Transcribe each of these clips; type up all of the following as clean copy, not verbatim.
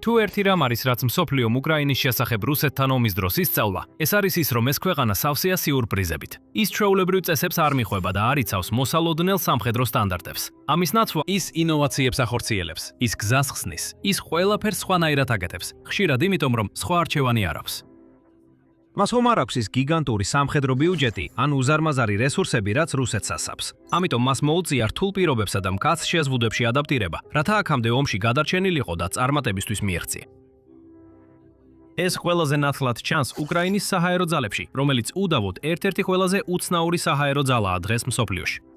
თუ ერთი რამ არის, რაც მსოფლიომ უკრაინის შესახებ რუსეთთან ომის დროს ისწავლა, ეს არის ის, რომ ეს ქვეყანა სავსეა სიურპრიზებით. ის ჩვეულებრივ წესებს არ მიხვება და არ იცავს მოსალოდნელ სამხედრო სტანდარტებს. ამის ნაცვლად ის ინოვაციებს ახორციელებს, ის გზას ხსნის, ის ყველაფერს სხვანაირად აკეთებს, ხშირად იმიტომ, რომ სხვა არჩევანი არ აქვს. მას ხომ არ აქვს ის გიგანტური სამხედრო ბიუჯეტი ან უზარმაზარი რესურსები, რაც რუსეთს ასაბს. ამიტომ მას მოუწია რთულ პირობებსა და მკაცრ შეზღუდვებში ადაპტირება, რათა აქამდე ომში გადარჩენილიყო და წარმატებისთვის მიაღწია. ეს ყველაზე ნათლად ჩანს უკრაინის საჰაერო ძალებში, რომელიც უდავოდ ერთ-ერთი ყველაზე უცნაური საჰაერო ძალაა დღეს მსოფლიოში.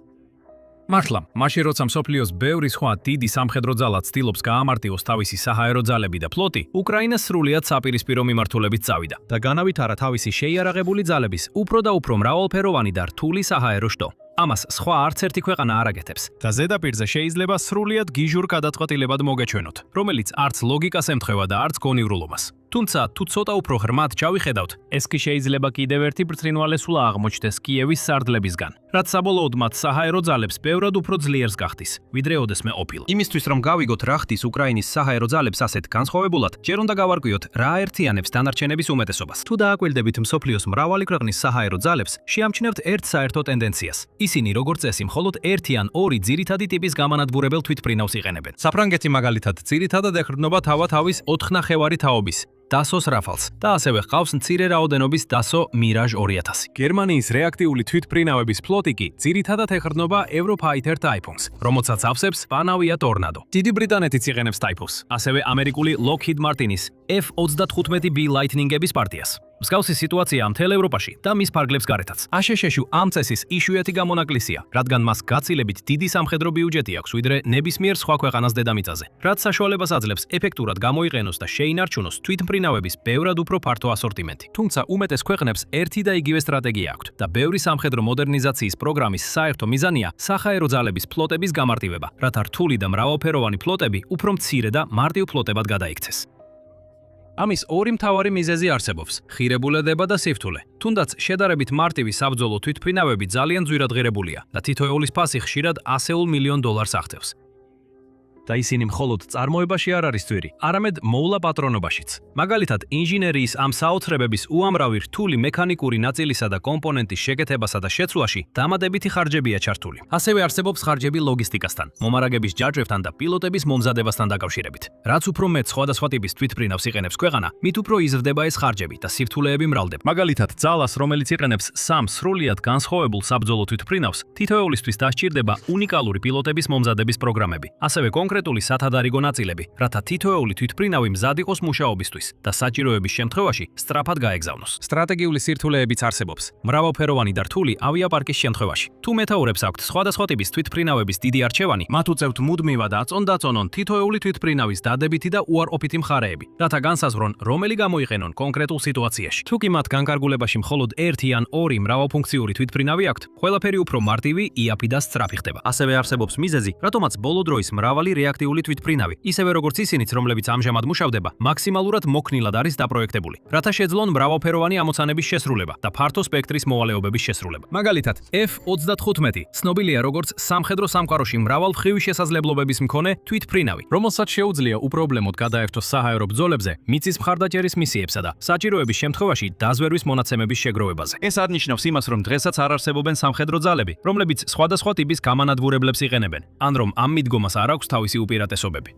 მართლა, მაშინ როცა მსოფლიოს ბევრი სხვა დიდი სამხედრო ძალა ცდილობს გაამარტივოს თავისი საჰაერო ძალები და ფლოტი, უკრაინა სრულიად საპირისპირო მიმართულებით წავიდა და განავითარა თავისი შეიარაღებული ძალების უფრო და უფრო მრავალფეროვანი და რთული საჰაერო შტო. ამას სხვა არც ერთი ქვეყანა არ აკეთებს და ზედაპირზე შეიძლება სრულიად გიჟურ გადაწყვეტილებად მოგეჩვენოთ, რომელიც არც ლოგიკას ემთხვევა და არც გონივრულობას. თუმცა, თუ ცოტა უფრო ღრმად ჩავიხედავთ, ეს კი შეიძლება კიდევ ერთი ბრწყინვალესულა აღმოჩნდეს კიევის სარდლებისგან, რაც საბოლოოდ მათ საჰაერო ძალებს ბევრად უფრო ძლიერს გახდის, ვიდრე ოდესმე ყოფილა. იმისთვის, რომ გავიგოთ რა ხდის უკრაინის საჰაერო ძალებს ასეთ განსხვავებულად, ჯერ უნდა გავარკვიოთ რა აერთიანებს დანარჩენების უმეტესობას. თუ დააკვირდებით მსოფლიოს მრავალი ქვეყნის საჰაერო ძალებს, შეამჩნევთ ერთ საერთო ტენდენციას. ისინი როგორც წესი მხოლოდ ერთი ან ორი ძირითადი ტიპის გამანადგურებელ თვითმფრინავს იყენებენ. საფრანგეთი მაგალითად ძირითადად ეხმარება თავის 4 ნახევარი თაობის დასოს რაფალს და ასევე ჰყავს მცირე რაოდენობის დასო მირაჟ 2000. გერმანიის რეაქტიული თვითმფრინავების ფლოტი კი ძირითადად ეხმარება ევროფაითერ ტაიფუნს, რომელსაც ავსებს პანავია ტორნადო. დიდი ბრიტანეთიც იყენებს ტაიფუნს, ასევე ამერიკული Lockheed Martin-ის F-35B Lightning-ების პარტიას. მსგავსი სიტუაციაა მთელ ევროპაში და მის ფარგლებს გარეთაც. აშშ-ში ამ წესის იშვიათი გამონაკლისია, რადგან მას გაცილებით დიდი სამხედრო ბიუჯეტი აქვს, ვიდრე ნებისმიერ სხვა ქვეყანას დედამიწაზე, რაც საშუალებას აძლევს ეფექტურად გამოიყენოს და შეინარჩუნოს თვითმფრინავების ბევრად უფრო ფართო ასორტიმენტი. თუმცა უმეტეს ქვეყნებს ერთი და იგივე სტრატეგია აქვთ და ბევრი სამხედრო მოდერნიზაციის პროგრამის საერთო მიზანია საჰაერო ძალების ფლოტების გამარტივება, რათა რთული და მრავალფეროვანი ფლოტები უფრო მცირე და მარტივ ფლოტებად გადაიქცეს. ამის ორი მთავარი მიზეზი არსებობს: ხირებულედება და სიფთულე. თუნდაც შედარებით მარტივი საბრძოლო თვითმფრინავები ძალიან ძვირად ღირებულია და თითოეულის ფასი ხშირად $100 მილიონ აღწევს. და ისინი მხოლოდ წარმოებაში არ არის ძვირი, არამედ მოვლა პატრონობაშიც. მაგალითად, ინჟინერიის ამ საოცრებების უამრავი რთული მექანიკური ნაწილისა და კომპონენტის შეკეთებასა და შეცვლაში დამადებითი ხარჯებია ჩართული. ასევე არსებობს ხარჯები ლოგისტიკასთან, მომარაგების ჯაჭვებთან და პილოტების მომზადებასთან დაკავშირებით. რაც უფრო მეტ სხვადასხვა ტიპის თვითმფრინავს იყენებს ქვეყანა, მით უფრო იზრდება ეს ხარჯები და სირთულეები მრავლდება. მაგალითად, ძალას, რომელიც იყენებს სამ სრულიად განსხვავებულ საბრძოლო თვითმფრინავს, თითოეულისთვის დასჭირდება უნიკალური პილოტების მომზადების პროგრამები. ასევე კონკრეტული სათადარიგო ნაწილები, რათა თითოეული თვითმფრინავი მზად იყოს მუშაობისთვის და საჭიროების შემთხვევაში სწრაფად გაეგზავნოს. სტრატეგიული სირთულეებიც არსებობს, მრავალფეროვანი და რთული ავიაპარკის შემთხვევაში. თუ მეთაურებს აქვთ სხვადასხვა ტიპის თვითმფრინავების დიდი არჩევანი, მათ უწევთ მუდმივად აწონ-დაწონონ თითოეული თვითმფრინავის დადებითი და უარყოფითი მხარეები, რათა განსაზღვრონ, რომელი გამოიყენონ კონკრეტულ სიტუაციაში. თუ კი მათ განკარგულებაში მხოლოდ ერთი ან ორი მრავალფუნქციური თვითმფრინავი აქვთ, ყველაფერი უფრო მარტივი, იაფი და სწრაფი ხდება. ასევე არსებობს მიზეზი, რატომაც ბოლო დროის მრავალი რეაქტიული თვითმფრინავი, ისევე როგორც ისინიც, რომლებიც ამჟამად მუშავდება, მაქსიმალურად მოქნილად არის დაპროექტებული, რათა შეძლონ მრავალფეროვანი ამოცანების შესრულება და ფართო სპექტრის მოვალეობების შესრულება. მაგალითად, F-35 ცნობილია როგორც სამხედრო სამყაროში მრავალმხრივი შესაძლებლობების მქონე თვითმფრინავი, რომელსაც შეუძლია უპრობლემოდ გადაერთოს საჰაერო ბრძოლებზე, მიწის მხარდაჭერის მისიებსა და საჭიროების შემთხვევაში დაზვერვის მონაცემების შეგროვებაზე. ეს არნიშნავს იმას, რომ დღესაც არ არსებობენ სამხედრო ძალები, რომლებიც სხვადასხვა ტიპის გამანადგურებლებს იყენებენ, ან რომ ამ მიდგომას არ აქვს თავისი უპირატესობები.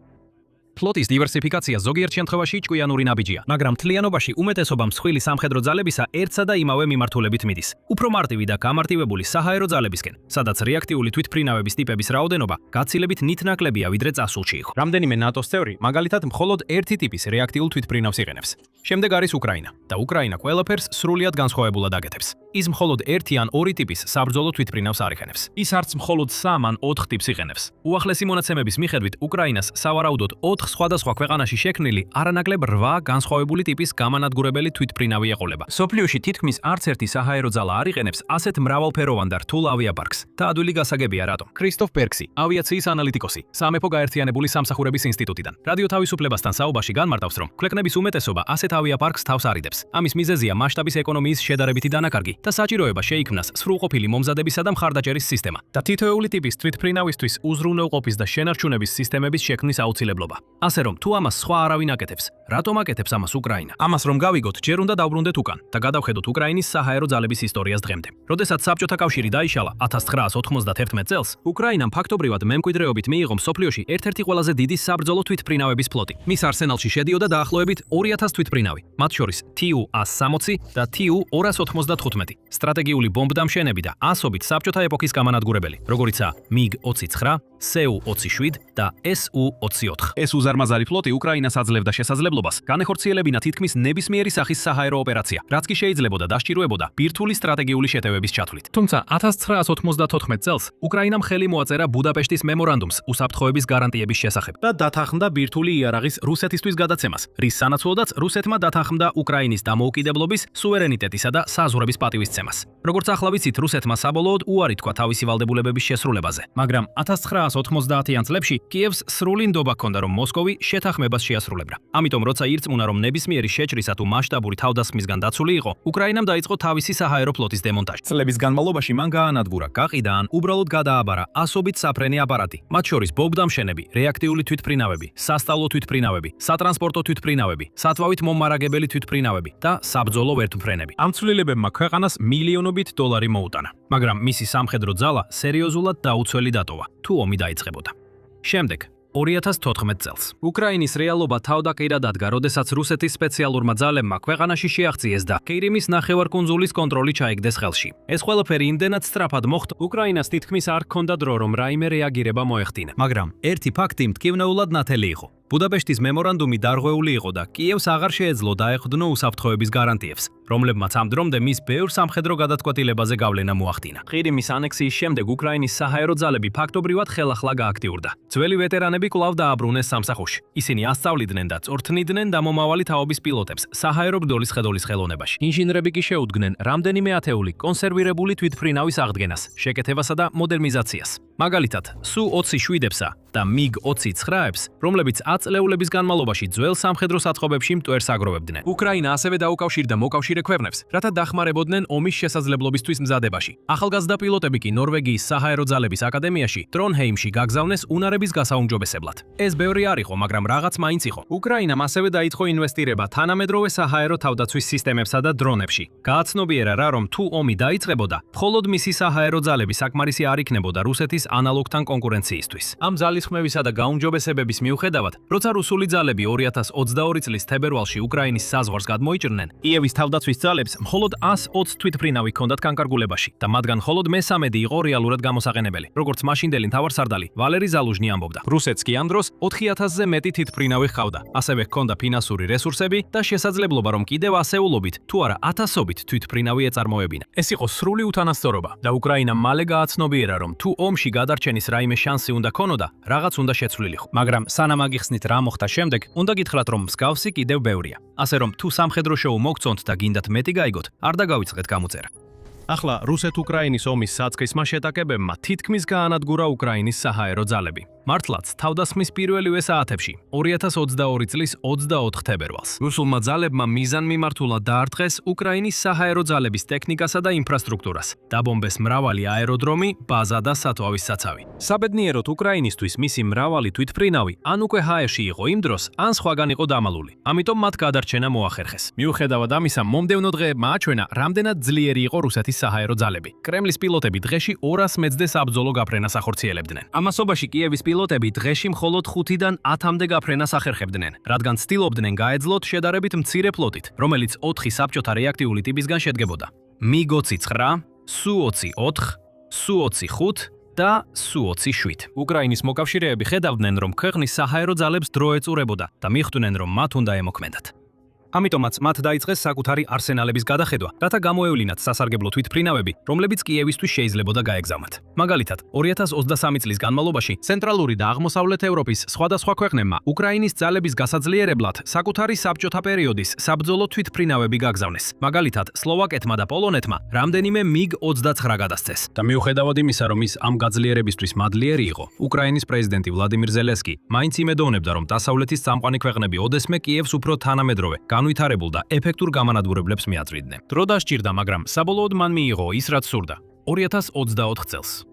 ფლოტის დივერსიფიკაცია ზოგიერთ შემთხვევაში ჭკვიანური ნაბიჯია, მაგრამ მთლიანობაში უმეტესობა მსხვილი სამხედრო ძალებისა ერთსა და იმავე მიმართულებით მიდის. უფრო მარტივი და გამარტივებული საჰაერო ძალებისკენ, სადაც რეაქტიული თვითმფრინავების ტიპების რაოდენობა გაცილებით ნითნაკლებია, ვიდრე წასულში იყო. რამდენიმე ნატოს წევრი მაგალითად მხოლოდ ერთი ტიპის რეაქტიულ თვითმფრინავს იყენებს. შემდეგ არის უკრაინა და უკრაინა ყველაფერს სრულიად განსხვავებულად აკეთებს. ის მხოლოდ ერთი ან ორი ტიპის საბრძოლო თვითმფრინავს არ იყენებს. ის არც მხოლოდ 3 ან 4 ტიპს იყენებს. უახლესი მონაცემების მიხედვით უკრაინას სავარაუდოდ 4 სხვადასხვა ქვეყანაში შექმნილი არანაკლებ 8 განსხვავებული ტიპის გამანადგურებელი თვითმფრინავი ეყოლება. სოფლიოში თითქმის არც ერთი საჰაერო ძალა არ იყენებს ასეთ მრავალფეროვან და რთულ ავიაპარკს. და ადვილი გასაგებია რატომ. კრისტოფ პერქსი, ავიაციის ანალიტიკოსი, სამეფო გაერთიანებული სამსახურების ინსტიტუტიდან, რადიო თავისუფლებასთან საუბარში განმარტავს, რომ ქვეყნების უმეტესობა ასეთ ავიაპარკს თავს არიდებს. ამის მიზეზია მასშტაბის ეკონომიის შედარებითი დანაკარგი და საჭიროება შეიქმნას სრულყოფილი მომზადებისა და მხარდაჭერის სისტემა და თითოეული ტიპის თვითმფრინავისთვის უზრუნველყოფის და შენარჩუნების სისტემების შექმნის აუცილებლობა. ასე რომ თუ ამას სხვა არავინ აკეთებს, რატომ აკეთებს ამას უკრაინა? ამას რომ გავიგოთ, ჯერ უნდა დავბრუნდეთ უკან და გადავხედოთ უკრაინის საჰაერო ძალების ისტორიას დღემდე. როდესაც საბჭოთა კავშირი დაიშალა 1991 წელს, უკრაინამ ფაქტობრივად მემკვიდრეობით მიიღო მსოფლიოში ერთ-ერთი ყველაზე დიდი საბრძოლო თვითმფრინავების ფლოტი. მის არსენალში შედიოდა დაახლოებით 2000 თვითმფრინავი, მათ შორის TU-160 და TU-295, სტრატეგიული ბომბდამშენები და ასობით საბჭოთა ეპოქის გამანადგურებელი, როგორიცაა MiG-29, Su-27 და Su-24. ეს უზარმაზარი ფლოტი უკრაინას აძლევდა შესაძლებლობას განეხორციელებინა თითქმის ნებისმიერი სახის საჰაერო ოპერაცია, რაც კი შეიძლებოდა დასჭიროებოდა ბირთვული სტრატეგიული შეტევების ჩათვლით. თუმცა 1994 წელს უკრაინამ ხელი მოაწერა ბუდაპეშტის მემორანდუმს უსაფრთხოების გარანტიების შესახებ და დათანხმდა ბირთვული იარაღის რუსეთისთვის გადაცემას, რის სანაცვლოდაც რუსეთმა დათანხმდა უკრაინის დამოუკიდებლობის, სუვერენიტეტისა და საზღვრების პატივისცემას. როგორც ახლა ვიცით, რუსეთმა საბოლოოდ უარი თქვა თავისი ვალდებულებების შესრულებაზე, მაგრამ 1990-იან წლებში კიევს სრული ნდობა ჰქონდა, რომ მოსკოვი შეთანხმებას შეასრულებდა. ამიტომ როცა ირწმუნა, რომ ნებისმიერი შეჭრისა თუ მასშტაბური თავდასხმისგან დაცული იყო, უკრაინამ დაიწყო თავისი საჰაერო ფლოტის დემონტაჟი. წლების განმავლობაში მან გაანადგურა, გაყიდა ან უბრალოდ გადააბარა ასობით საფრენი აპარატი, მათ შორის ბომბდამშენები, რეაქტიული თვითმფრინავები, სასწავლო თვითმფრინავები, სატრანსპორტო თვითმფრინავები, სათვავით მომარაგებელი თვითმფრინავები და საბრძოლო ვერტმფრენები. ამ ცვლილებებმა ქვეყანას მილიონობით დოლარი მოუტანა, მაგრამ მისი სამხედრო ძალა სერიოზულად დაუცველი დატოვა, თუ ომი დაიწყებოდა. შემდეგ 2014 წელს უკრაინის რეალობა თავდაყირად ადგა, როდესაც რუსეთის სპეციალურმა ძალებმა ქვეყანაში შეაღწიეს და კირიმის ნახევარკუნძულის კონტროლი ჩაიგდეს ხელში. ეს ყველაფერი იმდენად სწრაფად მოხდა, უკრაინას თითქმის არ ჰქონდა დრო, რომ რაიმე რეაგირება მოეხდინა. მაგრამ ერთი ფაქტი მტკივნეულად ნათელი იყო. ბუდაპეშტის მემორანდუმი დარღვეული იყო და კიევს აღარ შეეძლო დაეხვდნო უსაფრთხოების გარანტიებს, რომლებმაც ამ დრომდე მის ბევრ სამხედრო გადაწყვეტილებაზე გავლენა მოახდინა. ყირიმის ანექსიის შემდეგ უკრაინის საჰაერო ძალები ფაქტობრივად ხელახლა გააქტიურდა. ძველი ვეტერანები კვლავ დააბრუნეს სამსახურში. ისინი ასწავლიდნენ და წორთნიდნენ დამომავალი თაობის პილოტებს საჰაერო ბრძოლის ხედოლის ხელოვნებაში. ინჟინრები კი შეუდგნენ რამდენიმე ათეული კონსერვირებული თვითმფრინავის აღდგენას, შეკეთებასა და მოდერნიზაციას. მაგალითად, Su-27-ებსა და MiG-29-ებს, რომლებიც აწლეულების განმავლობაში ძველ სამხედრო საწყობებში მტვერს აგროვებდნენ. უკრაინა ასევე დაუკავშირდა მოკავშირე ქვეყნებს, რათა დახმარებოდნენ ომის შესაძლებლობისთვის მზადებაში. ახალგაზრდა პილოტები კი ნორვეგიის საჰაერო ძალების აკადემიაში ტრონჰეიმში გაგზავნეს უნარების გასაუმჯობესებლად. ეს ბევრი არ იყო, მაგრამ რაღაც მაინც იყო. უკრაინამ ასევე დაიწყო ინვესტირება თანამედროვე საჰაერო თავდაცვის სისტემებსა და დრონებში. გააცნობიერა რა, რომ თუ ომი დაიწყებოდა, მხოლოდ მისი საჰაერო ძალები საკმარისი არ იქნებოდა რუსეთის ანალოგთან კონკურენციისთვის. ამ ძალისხმევისა და გაუმჯობესებების მიუხედავად, როცა რუსული ძალები 2022 წლის თებერვალში უკრაინის საზღვარს გადმოიჭრნენ, კიევის თავდაცვის ძალებს მხოლოდ 120 თვითმფრინავი ჰქონდათ განკარგულებაში და მათგან მხოლოდ მე-13 იყო რეალურად გამოსაყენებელი. როგორც მაშინდელი მთავარსარდალი ვალერი ზალუჟნი ამბობდა, რუსეთს კი ამ დროს 4000-ზე მეტი თვითმფრინავი ჰყავდა. ასევე ჰქონდა ფინანსური რესურსები და შესაძლებლობა, რომ კიდევ ასეულობით თუ არა ათასობით თვითმფრინავი ეწარმოებინა. ეს იყო სრული უთანასწორობა და უკრაინამ მალე გააცნობიერა, რომ თუ ომში გადარჩენის რაიმე შანსი უნდა ქონოდა, რაღაც უნდა შეცვლილიყო. მაგრამ სანამ აგიხსნით რა მოხდა შემდეგ, უნდა გითხრათ, რომ მსგავსი კიდევ ბევრია. ასე რომ თუ სამხედრო შოუ მოგწონთ და გინდათ მეტი გაიგოთ, არ დაგავიწყეთ გამოწერა. ახლა რუსეთ-უკრაინის ომის საწყისმა შეტაკებებმა თითქმის გაანადგურა უკრაინის საჰაერო ძალები. მართლაც თავდასხმის პირველივე საათებში 2022 წლის 24 თებერვალს რუსულმა ძალებმა მიზანმიმართულად დაარტყეს უკრაინის საჰაერო ძალების ტექნიკასა და ინფრასტრუქტურას, დაბომბეს მრავალი აეროდრომი, ბაზა და სათვავის საცავი. საბედნიეროდ უკრაინისთვის მისი მრავალი თვითმფრინავი ან უკვე ჰაერში იყო იმ დროს, ან სხვაგან იყო დამალული. ამიტომ მათ გადარჩენა მოახერხეს. მიუხედავად ამისა, მომდევნო დღეებმა აჩვენა, რამდენად ძლიერი იყო რუსეთის საჰაერო ძალები. კრემლის პილოტები დღეში 200 მეცდე საბრძოლო გაფრენას ახორციელებდნენ. ამასობაში კიევის პილოტები დღეში მხოლოდ 5-დან 10-მდე გაფრენას ახერხებდნენ, რადგან ცდილობდნენ გაეძლოთ შედარებით მცირე ფლოტით, რომელიც 4 საბჭოთა რეაქტიული ტიპისგან შედგებოდა. MiG-29, Su-24, Su-25 და Su-27. უკრაინის მოკავშირეები ხედავდნენ, რომ ქვეყნის საჰაერო ძალებს დრო ეწურებოდა და მიხვდნენ, რომ მათ უნდა ემოქმედათ. ამიტომაც მათ დაიწყეს საკუთარი არსენალების გადახედვა, რათა გამოევლინათ სასარგებლო თვითმფრინავები, რომლებიც კიევისთვის შეიძლებოდა გაეგზავნათ. მაგალითად, 2023 წლის განმავლობაში ცენტრალური და აღმოსავლეთ ევროპის სხვადასხვა ქვეყნებმა უკრაინის ძალების გასაძლიერებლად საკუთარი საბჭოთა პერიოდის საბრძოლო თვითმფრინავები გაგზავნეს. მაგალითად, სლოვაკეთმა და პოლონეთმა რამდენიმე MiG-29 გადასცეს. და მიუხედავად იმისა, რომ ის ამ გაძლიერებისთვის მადლიერი იყო, უკრაინის პრეზიდენტი ვლადიმირ ზელენსკი მაინც იმედოვნებდა, რომ დასავლეთის წამყვანი ქვეყნები ოდესმე კიევს უფრო თანამედროვე განვითარებულ და ეფექტურ გამანადგურებლებს მიაწვდიდნენ. დრო დასჭირდა, მაგრამ საბოლოოდ მან მიიღო ის, რაც სურდა. 2024 წელს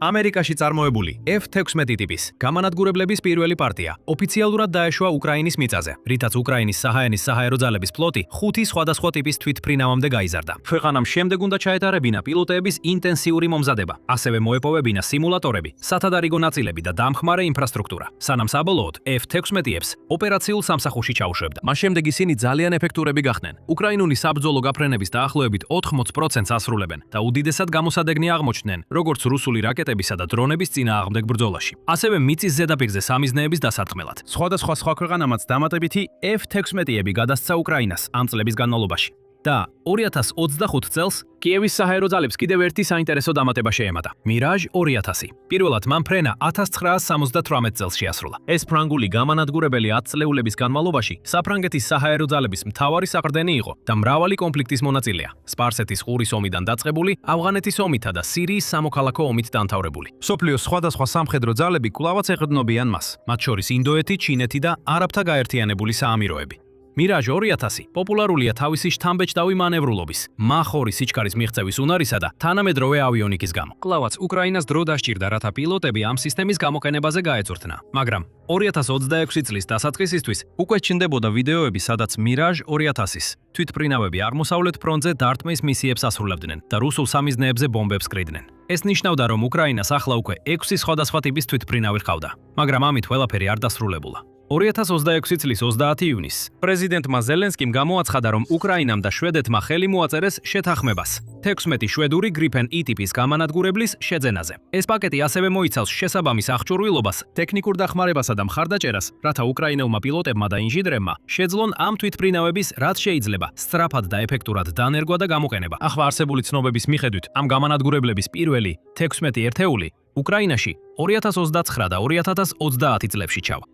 ამერიკაში წარმოებული F-16 ტიპის გამანადგურებლების პირველი პარტია ოფიციალურად დაეშვა უკრაინის მიწაზე, რითაც უკრაინის საჰაერის საჰაერო ძალების ფლოტი 5 სხვადასხვა ტიპის თვითმფრინავამდე გაიზარდა. ქვეყანამ შემდეგ უნდა ჩაეტარებინა პილოტების ინტენსიური მომზადება, ასევე მოეპოვებინა სიმულატორები, სათადარიგო ნაწილები და დამხმარე ინფრასტრუქტურა, სანამ საბოლოოდ F-16-ებს ოპერაციულ სამსახურში ჩაუშვებდა. მას შემდეგ ისინი ძალიან ეფექტურები გახდნენ. უკრაინული საბრძოლო გაფრენების დაახლოებით 80%-ს ასრულებენ და უდიდესად გამოსადეგნი აღმოჩნდნენ, როგორც რუსული რაკეტებისა და დრონების წინააღმდეგ ბრძოლაში. ასევე მიწის ზედაპირზე სამიზნეების დასარტყმელად. სხვადასხვა სხვა ქვეყანამაც დამატებითი F-16-ები გადასცა უკრაინას ამ წლების განმავლობაში. და 2025 წელს კიევის საჰაერო ძალებს კიდევ ერთი საინტერესო დამატება შეემატა. მირაჟ 2000. პირველად მან ფრენა 1978 წელს შეასრულა. ეს ფრანგული გამანადგურებელი 10 წლეულების განმავლობაში საფრანგეთის საჰაერო ძალების მთავარი საყრდენი იყო და მრავალი კონფლიქტის მონაწილეა. სპარსეთის ყურის ომიდან დაწყებული, ავღანეთის ომითა და სირიის სამოქალაქო ომით დამთავრებული. მსოფლიოს სხვადასხვა სამხედრო ძალები კვლავაც ეყრდნობიან მას, მათ შორის ინდოეთი, ჩინეთი და არაბთა გაერთიანებული საამიროები. მირაჟ 2000 პოპულარულია თავისი შთამბეჭდავი მანევრულობის, მახ-2 სიჩქარის მიღწევის უნარისა და თანამედროვე ავიონიკის გამო. კვლავაც უკრაინას დრო დასჭირდა, რათა პილოტები ამ სისტემის გამოყენებაზე გაეწურთნა, მაგრამ 2026 წლის დასაწყისისთვის უკვე ჩნდებოდა ვიდეოები, სადაც მირაჟ 2000-ის თვითმფრინავები აღმოსავლეთ ფრონტზე დარტყმის მისიებს ასრულებდნენ და რუსულ სამიზნეებზე ბომბებს კრიდნენ. ეს ნიშნავდა, რომ უკრაინას ახლა უკვე 6 სხვადასხვა ტიპის თვითმფრინავი ჰყავდა, მაგრამ ამით ყველაფერი არ დასრულებულა. 2026 წლის 30 ივნისს პრეზიდენტმა ზელენსკიმ გამოაცხადა, რომ უკრაინამ და შვედეთმა ხელი მოაწერეს შეთანხმებას 16 შვედური Gripen E ტიპის გამანადგურებლის შეძენაზე. ეს პაკეტი ასევე მოიცავს შესაბამის აღჭურვილობას, ტექნიკურ დახმარებასა და მხარდაჭერას, რათა უკრაინელმა პილოტებმა და ინჟინრებმა შეძლონ ამ თვითმფრინავების რაც შეიძლება სწრაფად და ეფექტურად დანერგვა და გამოყენება. ახლა არსებული ცნობების მიხედვით, ამ გამანადგურებლების პირველი 16 ერთეული უკრაინაში 2029 და 2030 წლებში ჩავა.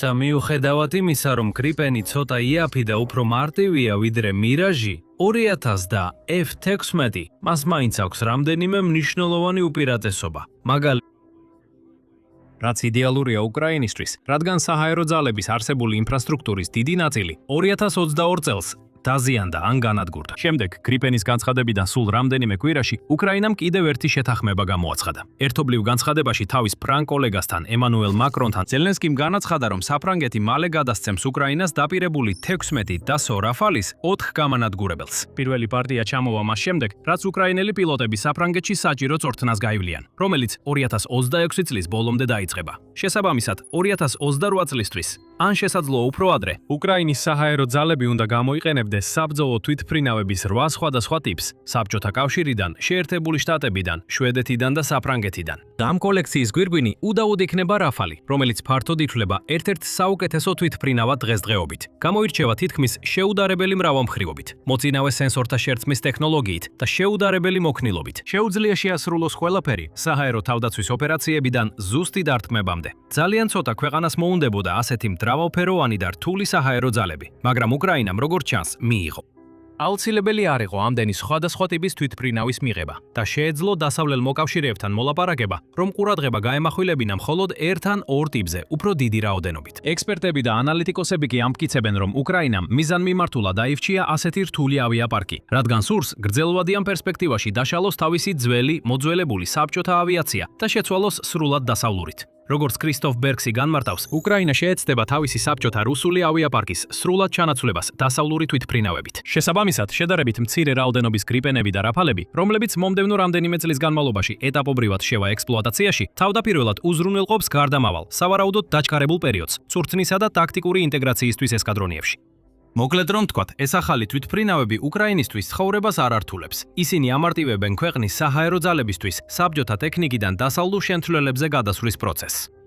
და მიუხედავად იმისა, რომ Gripen-ი ცოტა იაფი და უფრო მარტივია ვიდრე მირაჟი 2000 და F-16, მას მაინც აქვს რამდენიმე მნიშვნელოვანი უპირატესობა. რაც იდეალურია უკრაინისთვის, რადგან საჰაერო ძალების არსებული ინფრასტრუქტურის დიდი ნაწილი 2022 წელს დაზიანდა ან განადგურდა. შემდეგ Gripen-ის განცხადებიდან სულ რამდენიმე კვირაში უკრაინამ კიდევ ერთი შეთანხმება გამოაცხადა. ერთობლივ განცხადებაში თავის ფრანგ კოლეგასთან ემანუელ მაკრონთან ზელენსკიმ განაცხადა, რომ საფრანგეთი მალე გადასცემს უკრაინას დაპირებული 16 დასო რაფალის 4 გამანადგურებელს. პირველი პარტია ჩამოვა მას შემდეგ, რაც უკრაინელი პილოტები საფრანგეთში საჭირო წორთნას გაივლიან, რომელიც 2026 წლის ბოლომდე დაიწყება. შესაბამისად, 2028 წლისთვის ან შესაძლოა უფრო ადრე, უკრაინის საჰაერო ძალები უნდა გამოიყენებდეს საბრძოლო თვითმფრინავების 8 სხვადასხვა ტიპს საბჭოთა კავშირიდან, შეერთებული შტატებიდან, შვედეთიდან და საფრანგეთიდან. და ამ კოლექციის გვირგვინი უდაოდ იქნება რაფალი, რომელიც ფართოდ ითვლება ერთ-ერთ საუკეთესო თვითმფრინავად დღესდღეობით. გამოირჩევა თითქმის შეუდარებელი მრავალმხრივობით, მოწინავე სენსორთა შერწყმის ტექნოლოგიით და შეუდარებელი მოქნილობით. შეუძლია შეასრულოს ყველაფერი საჰაერო თავდაცვის ოპერაციებიდან ზუსტი დარტყმებამდე. ძალიან ცოტა ქვეყანას მოუნდებოდა ასეთი მრავალფეროვანი და რთული საჰაერო ძალები, მაგრამ უკრაინამ როგორც ჩანს მიიღო. აუცილებელი არ იყო ამდენი სხვადასხვა ტიპის თვითმფრინავის მიღება და შეეძლო დასავლელ მოკავშირეებთან მოლაპარაკება, რომ ყურადღება გაემახვილებინა მხოლოდ ერთ ან ორ ტიპზე, უფრო დიდი რაოდენობით. ექსპერტები და ანალიტიკოსები კი ამტკიცებენ, რომ უკრაინამ მიზანმიმართულად აირჩია ასეთი რთული ავიაპარკი, რადგან სურს გრძელვადიან პერსპექტივაში დაშალოს თავისი ძველი, მოძველებული საბჭოთა ავიაცია და შეცვალოს სრულად დასავლურით. როგორც კრისტოფ ბერგსი განმარტავს, უკრაინა შეეცდება თავისი საბჭოთა რუსული ავიაპარკის სრულად ჩანაცვლებას დასავლური თვითმფრინავებით. შესაბამისად, შედარებით მცირე რაოდენობის Gripen-ები და რაფალები, რომლებიც მომდევნო რამდენიმე წლის განმავლობაში ეტაპობრივად შევა ექსპლუატაციაში, თავდაპირველად უზრუნველყოფს გარდამავალ, სავარაუდოდ დაჩქარებულ პერიოდს, წვრთნისა და ტაქტიკური ინტეგრაციისთვის ესკადრონიებში. მოკლედ რომ ვთქვათ, ეს ახალი თვითმფრინავები უკრაინისთვის ცხოვრებას არ ართულებს. ისინი ამარტივებენ ქვეყნის საჰაერო ძალებისთვის საბჭოთა ტექნიკიდან დასავლურ შემცვლელებზე გადასვლის პროცესს.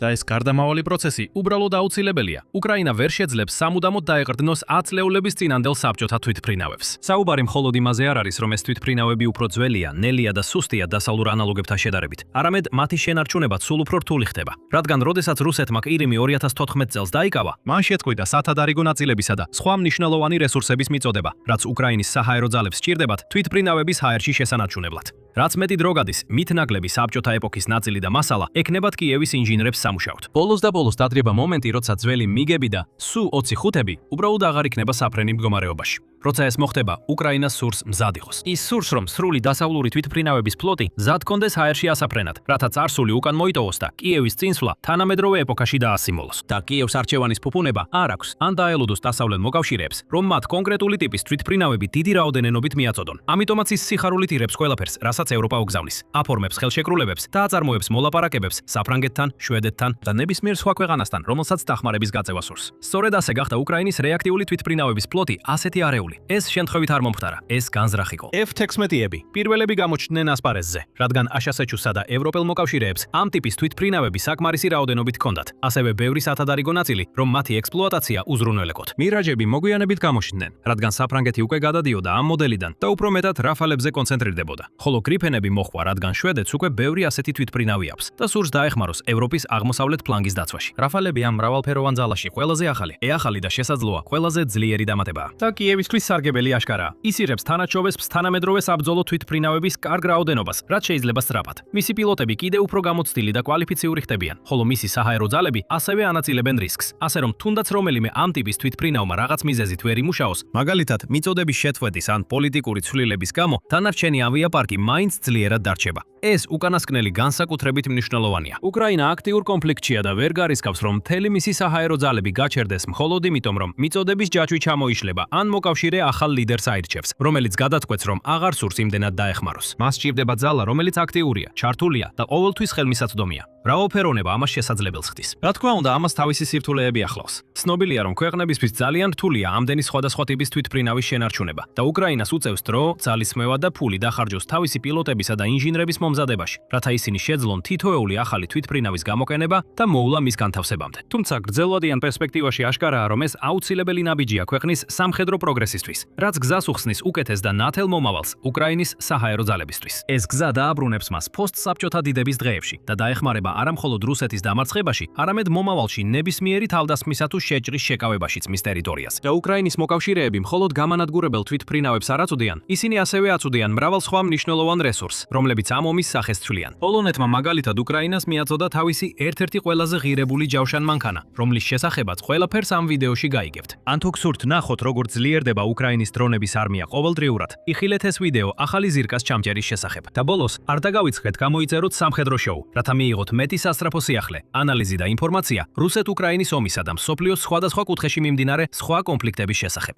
და ეს გარდამავალი პროცესი უბრალოდ აუცილებელია. უკრაინა ვერ შეძლებს სამუდამოდ დაეყრდნოს 10 წლეულების წინანდელ საბჭოთა თვითმფრინავებს. საუბარი მხოლოდ იმაზე არ არის, რომ ეს თვითმფრინავები უფრო ძველია, ნელია და სუსტია დასავლურ ანალოგებთან შედარებით. არამედ მათი შენარჩუნებაც სულ უფრო რთული ხდება. რადგან როდესაც რუსეთმა ყირიმი 2014 წელს დაიკავა, მან შეწყვიტა სათადარიგო ნაწილებისა და სხვა მნიშვნელოვანი რესურსების მიწოდება, რაც უკრაინის საჰაერო ძალებს სჭირდებათ თვითმფრინავების ჰაერში შესანარჩუნებლად. რაც მეტი დრო გადის, მით ნაკლები საბჭოთა ეპოქის ნაწილი და მასალა ექნებათ კიევის ინჟინრებს სამუშაოდ. ბოლოს და ბოლოს დადრება მომენტი, როცა ძველი მიგები და Su-25-ები უბრალოდ აღარ იქნება საფრენი მდგომარეობაში. როცა ეს მოხდება, უკრაინა სურს მზად იყოს. ის სურს, რომ სრული დასავლური თვითმფრინავების ფლოტი მზად კონდეს ჰაერში ასაფრენად, რათა წარსული უკან მოიტოვოს და კიევის წინსვლა თანამედროვე ეპოქაში დაასიმოლოს. და კიევს არჩევანის ფუფუნება არ აქვს, ან დაელოდოს დასავლელ მოკავშირეებს, რომ მათ კონკრეტული ტიპის თვითმფრინავები დიდი რაოდენობით მიაწოდონ. ამიტომაც ის სიხარულით ირებს ყველაფერს, რასაც ევროპა უგზავნის. აფორმებს ხელშეკრულებებს და აწარმოებს მოლაპარაკებებს საფრანგეთთან, შვედეთთან და ნებისმიერ სხვა ქვეყანასთან, რომელსაც დახმარების გაწევა სურს. სწორედ ასე გახდა უკრაინის რეაქტიული თვითმფრინავების ფლოტი ასეთი არეული. ეს შემთხვევით არ მომხდარა, ეს განზრახ იყო. F-16-ები პირველები გამოჩნდნენ ასპარეზზე, რადგან აშასეჩუსა და ევროპელ მოკავშირეებს ამ ტიპის თვითმფრინავები საკმარისი რაოდენობით ჰქონდათ. ასევე ბევრი სათადარიგო ნაწილი, რომ მათი ექსპლუატაცია უზრუნველეყოთ. მირაჯები მოგვიანებით გამოჩნდნენ, რადგან საფრანგეთი უკვე გადადიოდა ამ მოდელიდან და უფრო მეტად რაფალებზე კონცენტრირდებოდა. ხოლო გრიფენები მოხვა, რადგან შვედეთს უკვე ბევრი ასეთი თვითმფრინავი აქვს და სურს დაეხმაროს ევროპის აღმოსავლეთ ფლანგის დაცვაში. რაფალები ამ მრავალფეროვან ძალაში ყველაზე ახალი, ეახალი და შესაძლოა ყველაზე ძლიერი დამატებაა. და კიევისთვის სარგებელი აშკარაა. ის ირებს თანაჩოვესფს თანამედროვე საბრძოლო თვითმფრინავების კარგ რაოდენობას, რაც შეიძლება სწრაფად. მისი პილოტები კიდევ უფრო გამოცდილი და კვალიფიციური ხდებიან, ხოლო მისი საჰაერო ძალები ასევე ანაწილებენ რისკს, ასე რომ თუნდაც რომელიმე ამ ტიპის თვითმფრინავმა რაღაც მიზეზით ვერ იმუშაოს, მაგალითად, მიწოდების შეწყვეტის ან პოლიტიკური ცვლილების გამო, დანარჩენი ავიაპარკი მაინც ძლიერად დარჩება. ეს უკანასკნელი განსაკუთრებით მნიშვნელოვანია. უკრაინა აქტიურ კონფლიქტშია და ვერ გარისკავს, რომ მთელი მისი საჰაერო ძალები გაჩერდეს მხოლოდ იმიტომ, რომ მიწოდების ჯაჭვი ჩამოიშლება, ან მოკავშირე ახალ ლიდერს აირჩევს, რომელიც გადაწყვეტს, რომ აღარ სურს იმდენად დაეხმაროს. მას სჭირდება ძალა, რომელიც აქტიურია, ჩართულია და ყოველთვის ხელმისაწვდომია. მრავალფეროვნება ამას შესაძლებელს ხდის. რა თქმა უნდა, ამას თავისი სირთულეები ახლავს. ცნობილია, რომ ქვეყნებისთვის ძალიან რთულია ამდენი სხვადასხვა ტიპის თვითმფრინავის შენარჩუნება და უკრაინას უწევს დრო, ძალისხმევა და ფული დახარჯოს თავისი პილოტებისა და ინჟინრების მომზადებაში, რათა ისინი შეძლონ თითოეული ახალი თვითმფრინავის გამოყენება და მოულა მის განთავსებამდე. თუმცა გრძელვადიან პერსპექტივაში აშკარაა, რომ ეს აუცილებელი ნაბიჯია ქვეყნის სამხედრო პროგრესისთვის, რაც გზას უხსნის უკეთეს და ნათელ მომავალს უკრაინის საჰაერო ძალებისთვის. ეს გზა დააბრუნებს მას პოსტსაბჭოთა დიდების დღეებში და დაეხმარება არა მხოლოდ რუსეთის დამარცხებაში, არამედ მომავალში ნებისმიერი თავდასხმისა თუ შეჭრის შეკავებაშიც მის ტერიტორიას. და უკრაინის მოკავშირეები მხოლოდ გამანადგურებელ თვითმფრინავებს არ აწვდიან, ისინი ასევე აწვდიან მრავალ სხვა მნიშვნელოვან რესურსს, რომლებიც ამ ომის სახეს ცვლიან. პოლონეთმა მაგალითად უკრაინას მიაწოდა თავისი ერთ-ერთი ყველაზე ღირებული ჯავშან მანქანა, რომლის შესახებაც ყველაფერს ამ ვიდეოში გაიგებთ. ან თუ გსურთ ნახოთ, როგორ ძლიერდება უკრაინის დრონების არმია ყოველდღიურად, იხილეთ ეს ვიდეო ახალი ზირკას ჩამჯერის შესახებ. და ბოლოს, არ დაგავიწყეთ გამოიწეროთ სამხედრო შოუ, რათა მიიღოთ მეტი სასწრაფო სიახლე, ანალიზი და ინფორმაცია რუსეთ-უკრაინის ომისა და მსოფლიოს სხვადასხვა კუთხეში მიმდინარე სხვა კონფლიქტების შესახებ.